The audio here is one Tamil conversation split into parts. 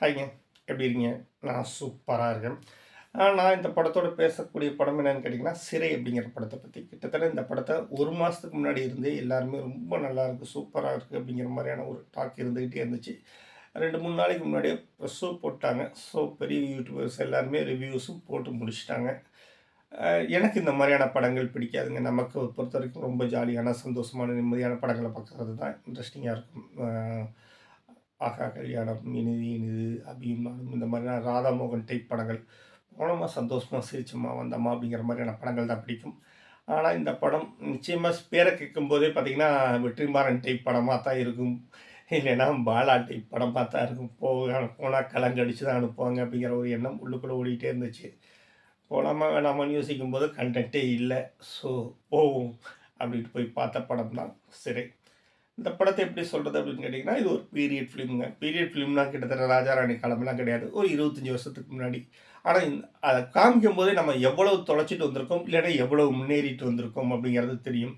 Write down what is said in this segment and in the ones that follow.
ஹாய்ங்க. எப்படி இருக்கீங்க? நான் சூப்பரா இருக்கேன். நான் இந்த படத்தோட பேசக்கூடிய படம் என்னன்னு கேட்டீங்கன்னா, சிறை அப்படிங்கிற படத்த பத்தி. கிட்டத்தட்ட இந்த படத்த 1 மாசத்துக்கு முன்னாடி இருந்தே எல்லாருமே ரொம்ப நல்லாயிருக்கு, சூப்பரா இருக்கு அப்படிங்கிற மாரியான ஒரு டாக் இருந்துகிட்டே இருந்துச்சு. 2, 3 நாளைக்கு முன்னாடியே ப்ரெஸ்ஸும் போட்டாங்க. ஸோ பெரிய யூடியூபர்ஸ் எல்லாருமே ரிவ்யூஸும் போட்டு முடிச்சுட்டாங்க. அ எனக்கு இந்த மாரியான படங்கள் பிடிக்காதுங்க. நமக்கு பொறுத்தவரைக்கும் ரொம்ப ஜாலியான, சந்தோஷமான, நிம்மதியான படங்கள பார்க்குறது தான் இன்ட்ரெஸ்டிங்கா இருக்கும். ஆஹா கல்யாணம், இனிது இனிது, அபியும் நானும் இந்த மாதிரியான ராதாமோகன் டைப் படங்கள். போனோமா சந்தோஷமா சிரிச்சோமா வந்தோமா அப்படிங்கிற மாதிரியான படங்கள் தான் பிடிக்கும். ஆனா இந்த படம் நிச்சயமா பேர கேட்கும்போதே பார்த்தீங்கன்னா, வெற்றிமாறன் டைப் படமா தான் இருக்கும். இல்லைன்னா பாலா டைப் படமா தான் இருக்கும். போனா கலங்கடிச்சு தான் அனுப்புவாங்க அப்படிங்கிற ஒரு எண்ணம் உள்ளுக்குள்ள ஓடிட்டே இருந்துச்சு. போலாமா வேணாமான்னு யோசிக்கும்போது கன்டென்ட்டே இல்ல. ஸோ போவோம் அப்படின்ட்டு போய் பார்த்த படம் தான் சிறை. இந்த படத்த எப்படி சொல்றது அப்படின்னு கேட்டீங்கன்னா, இது ஒரு பீரியட் ஃபிலிம்ங்க. பீரியட் ஃபிலிம்னா கிட்டத்தட்ட ராஜா ராணி காலம்லாம் கிடையாது. ஒரு 25 வருஷத்துக்கு முன்னாடி. ஆனா அத காமிக்கும்போதே நம்ம எவ்வளவு தொலைச்சிட்டு வந்திருக்கோம், இல்லன்னா எவ்வளவு முன்னேறிட்டு வந்திருக்கோம் அப்படிங்கிறது தெரியும்.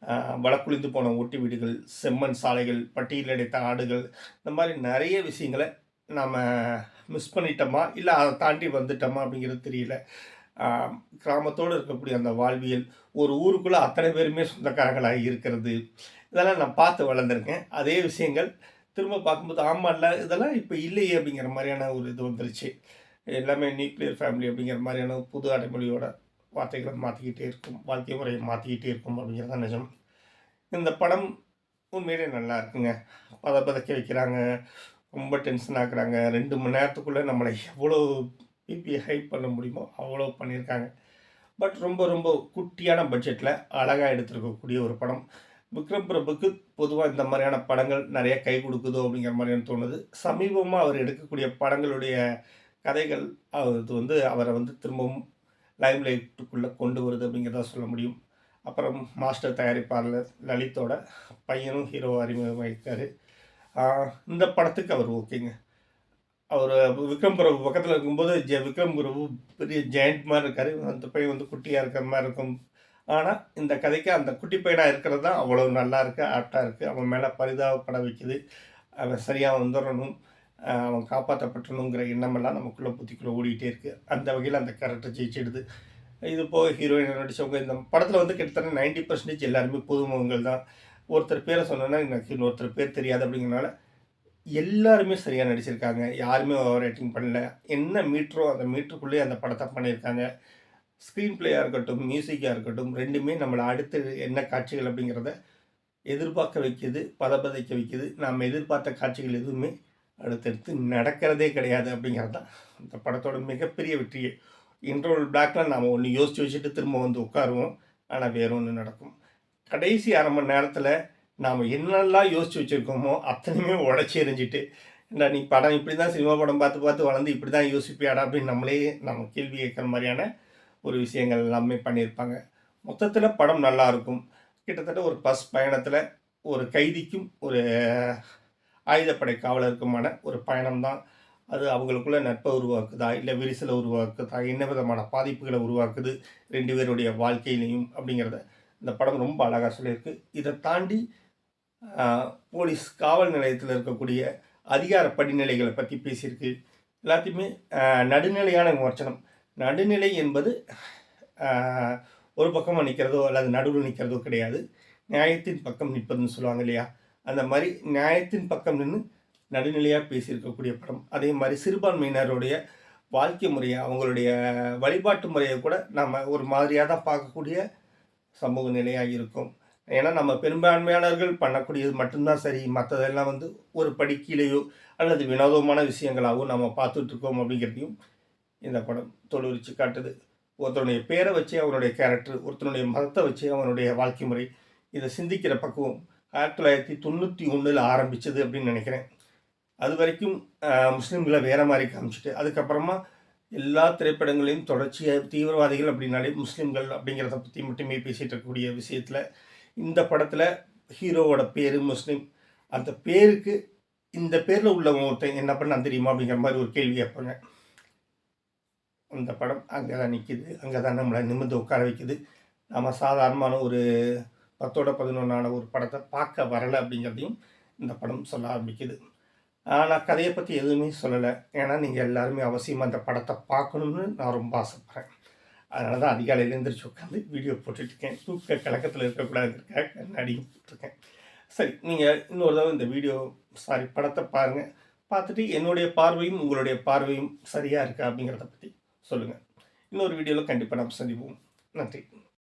அ வழக்குழிந்து போன ஓட்டு வீடுகள், செம்மண் சாலைகள், பட்டியலடைத்த ஆடுகள், இந்த மாரி நெறைய விஷயங்கள நாம மிஸ் பண்ணிட்டோமா, இல்ல அத தாண்டி வந்துட்டோமா அப்படிங்கிறது தெரியல. ஆ கிராமத்தோட இருக்கக்கூடிய அந்த வாழ்வியல், ஒரு ஊருக்குள்ள அத்தனை பேருமே சொந்தக்காரங்களா இருக்கிறது. இதெல்லாம் நான் பார்த்து வளர்ந்துருக்கேன். அதே விஷயங்கள் திரும்ப பார்க்கும்போது, ஆமால்ல இதெல்லாம் இப்ப இல்லையே அப்படிங்கிற மாரியான ஒரு இது வந்துருச்சு. எல்லாமே நியூக்ளியர் ஃபேமிலி அப்படிங்கிற மாரியான புது அடைமொழியோட வார்த்தைகள மாத்திக்கிட்டே இருக்கும். வாழ்க்கை முறைய மாத்திக்கிட்டே இருக்கும் அப்படிங்கிறது தான் நிஜம். இந்த படம் உண்மையிலேயே நல்லா இருக்குங்க. பதைக்க வைக்கிறாங்க. ரொம்ப டென்ஷன் ஆக்குறாங்க. 2 மணி நேரத்துக்குள்ள நம்மள எவ்வளோ பிபி ஹைப் பண்ண முடியுமோ, அவ்வளோ பண்ணியிருக்காங்க. பட் ரொம்ப ரொம்ப குட்டியான பட்ஜெட்ல அழகா எடுத்திருக்கக்கூடிய ஒரு படம். விக்ரம் பிரபுக்கு பொதுவா இந்த மாரியான படங்கள் நெறைய கை குடுக்குதோ அப்படிங்கிற மாரியான தோணுது. சமீபமா அவர் எடுக்கக்கூடிய படங்களுடைய கதைகள் அது வந்து அவர வந்து திரும்பவும் லைம் லைட்டுக்குள்ள கொண்டு வருது அப்படிங்கிறத சொல்ல முடியும். அப்புறம் மாஸ்டர் தயாரிப்பாளர் லலித்தோட பையனும் ஹீரோவா அறிமுகமாயிருக்காரு. ஆ இந்த படத்துக்கு அவர் ஓகேங்க. அவரு விக்ரம் பிரபு பக்கத்துல இருக்கும்போது, விக்ரம் பிரபு பெரிய ஜெயண்ட் மாரி இருக்காரு. அந்த பையன் வந்து குட்டியா இருக்கிற மாரி இருக்கும். ஆனா, இந்த கதைக்கு அந்த குட்டி பையனா இருக்கிறது தான் அவ்வளவு நல்லா இருக்கு, ஆப்ட்டா இருக்கு. அவன் மேல பரிதாபப்பட வைக்குது. அவன் சரியா வந்துரணும். அவன் காப்பாத்தப்பட்டணுங்கிற எண்ணமெல்லாம் நமக்குள்ள புத்திக்குள்ள ஓடிட்டே இருக்கு. அந்த வகையில அந்த கேரக்டர் ஜெயிச்சிடுது. இது போக ஹீரோயினா நடிச்சவங்க இந்த படத்துல வந்து கிட்டத்தட்ட 90% எல்லாருமே புதுமுகங்கள் தான். ஒருத்தர் பேர சொன்னோம்னா, எனக்கு இன்னொருத்தர் பேர் தெரியாது அப்படிங்கிறனால எல்லாருமே சரியா நடிச்சிருக்காங்க. யாருமே ஓவர் ஆக்டிங் பண்ணல. என்ன மீட்டரோ, அந்த மீட்டருக்குள்ளேயே அந்த படத்த பண்ணியிருக்காங்க. ஸ்க்ரீன் பிளேயா இருக்கட்டும், மியூசிக்கா இருக்கட்டும் 2மே நம்மள அடுத்து என்ன காட்சிகள் அப்படிங்கிறத எதிர்பார்க்க வைக்குது, பதபதைக்க வைக்குது. நாம எதிர்பார்த்த காட்சிகள் எதுவுமே அடுத்தடுத்து நடக்கிறதே கிடையாது அப்படிங்கிறது தான் இந்த படத்தோட மிகப்பெரிய வெற்றியே. இன்டர்வல் பிளாக்ல நாம ஒண்ணு யோசிச்சு வச்சுட்டு திரும்ப வந்து உட்காருவோம். ஆனா வேற ஒண்ணு நடக்கும். கடைசி 1/2 மணி நேரத்தில நாம என்னெல்லாம் யோசிச்சு வச்சிருக்கோமோ, அத்தனையுமே உடைச்சு எறிஞ்சிட்டு, "ஏன்டா நீ படம் இப்படி தான் சினிமா படம் பார்த்து பார்த்து வளர்ந்து இப்படி தான் யோசிப்பியாடா?" அப்படின்னு நம்மளே நம்ம கேள்வி கேட்கிற மாரியான ஒரு விஷயங்கள் எல்லாமே பண்ணியிருப்பாங்க. மொத்தத்தில படம் நல்லாருக்கும். கிட்டத்தட்ட ஒரு பஸ் பயணத்தில ஒரு கைதிக்கும், ஒரு ஆயுதப்படை காவலருக்குமான ஒரு பயணம் தான். அது அவங்களுக்குள்ள நட்ப உருவாக்குதா? இல்ல விரிசல உருவாக்குதா? என்ன விதமான பாதிப்புகள உருவாக்குது 2 பேருடைய வாழ்க்கையிலயும் அப்படிங்கிறத இந்த படம் ரொம்ப அழகா சொல்லியிருக்கு. இத தாண்டி அ போலீஸ் காவல் நிலையத்தில இருக்கக்கூடிய அதிகார படிநிலைகள பத்தி பேசியிருக்கு. எல்லாத்தையுமே அ நடுநிலையான விமர்சனம். நடுநிலை என்பது அ ஒரு பக்கமா நிக்கிறதோ, அல்லது நடுவுல நிக்கிறதோ கிடையாது. நியாயத்தின் பக்கம் நிற்பதுன்னு சொல்லுவாங்க இல்லையா? அந்த மாரி நியாயத்தின் பக்கம் நின்னு நடுநிலையா பேசியிருக்கக்கூடிய படம். அதே மாரி சிறுபான்மையினருடைய வாழ்க்கை முறைய, அவங்களுடைய வழிபாட்டு முறைய கூட நம்ம ஒரு மாதிரியா தான் பார்க்கக்கூடிய சமூக நிலையா இருக்கும். ஏன்னா, நம்ம பெரும்பான்மையானவர்கள் பண்ணக்கூடியது மட்டும் தான் சரி. மத்ததெல்லாம் வந்து ஒரு படி கீழேயோ, அல்லது வினோதமான விஷயங்களாவோ நம்ம பார்த்துட்டு இருக்கோம் அப்படிங்கிறதையும் இந்த படம் தோலுரிச்சு காட்டுது. ஒருத்தனுடைய பேர வச்சே அவனுடைய கேரக்டர், ஒருத்தனுடைய மதத்த வச்சே அவனுடைய வாழ்க்கை முறை, இத சிந்திக்கிற பக்குவம் 1991ல ஆரம்பிச்சது அப்படின்னு நெனைக்கிறேன். அதுவரைக்கும் முஸ்லிம்கள வேற மாரி காமிச்சுட்டு, அதுக்கப்புறமா எல்லா திரைப்படங்களையும் தொடர்ச்சியா தீவிரவாதிகள் அப்படின்னாலே முஸ்லிம்கள் அப்படிங்கிறத பத்தி மட்டுமே பேசிட்டு இருக்கக்கூடிய விஷயத்துல, இந்த படத்துல ஹீரோவோட பேரு முஸ்லிம். அந்த பேருக்கு இந்த பேர்ல உள்ளவன் ஒருத்தன் என்ன பண்ணான் தெரியுமா? அப்படிங்கிற மாரி ஒரு கேள்வி கேட்பாங்க. அந்த படம் அங்க தான் நிக்குது. அங்க தான் நம்மள நிமிர்ந்து உட்கார வைக்குது. நாம சாதாரணமான ஒரு 10ஓட 11 ஆன ஒரு படத்த பார்க்க வரல அப்படிங்கிறதையும் இந்த படம் சொல்ல ஆரம்பிக்குது. நான் கதைய பத்தி எதுவுமே சொல்லல. ஏன்னா, நீங்க எல்லாருமே அவசியமா அந்த படத்த பார்க்கணும்னு நான் ரொம்ப ஆசைப்படுறேன். அதனால தான் அதிகாலையில எந்திரிச்சு உட்காந்து வீடியோ போட்டுட்ருக்கேன். தூக்க கலக்கத்தில இருக்கக்கூடாதுங்கிறதுக்காக கண்ணாடியும் போட்டுருக்கேன். சரி, நீங்க இன்னொரு தடவ இந்த படத்த பாருங்க. பார்த்துட்டு என்னுடைய பார்வையும், உங்களுடைய பார்வையும் சரியா இருக்கா அப்படிங்கிறத பத்தி சொல்லுங்க. இன்னொரு வீடியோல கண்டிப்பா நாம் சந்திப்போம். நன்றி.